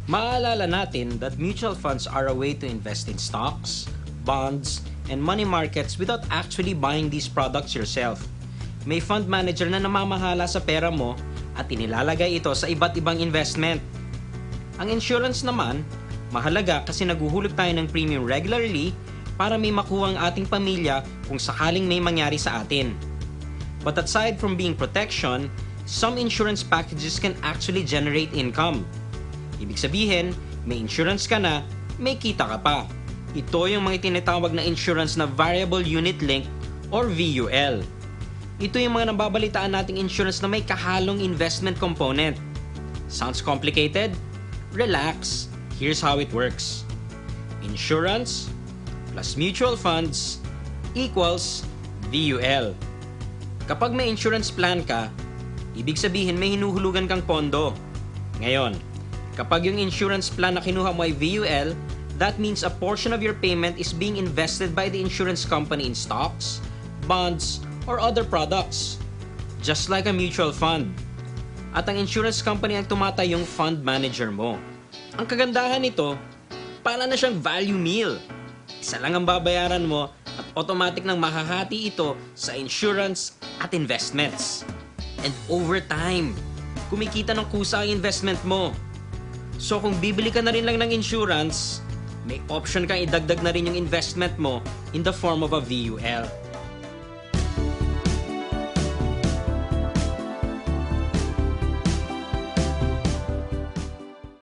Maaalala natin that mutual funds are a way to invest in stocks, bonds, and money markets without actually buying these products yourself. May fund manager na namamahala sa pera mo at inilalagay ito sa iba't ibang investment. Ang insurance naman, mahalaga kasi naguhulog tayo ng premium regularly para may makuha ang ating pamilya kung sakaling may mangyari sa atin. But aside from being protection, some insurance packages can actually generate income. Ibig sabihin, may insurance ka na, may kita ka pa. Ito yung mga tinatawag na insurance na Variable Unit Link or VUL. Ito yung mga nababalitaan nating insurance na may kahalong investment component. Sounds complicated? Relax. Here's how it works. Insurance plus mutual funds equals VUL. Kapag may insurance plan ka, ibig sabihin may hinuhulugan kang pondo. Ngayon, kapag yung insurance plan na kinuha mo ay VUL, that means a portion of your payment is being invested by the insurance company in stocks, bonds, or other products. Just like a mutual fund. At ang insurance company ang tumatayong fund manager mo. Ang kagandahan nito, para na siyang value meal. Isa lang ang babayaran mo at automatic nang mahahati ito sa insurance at investments. And over time, kumikita ng kusa ang investment mo. So kung bibili ka na rin lang ng insurance, may option kang idagdag na rin yung investment mo in the form of a VUL.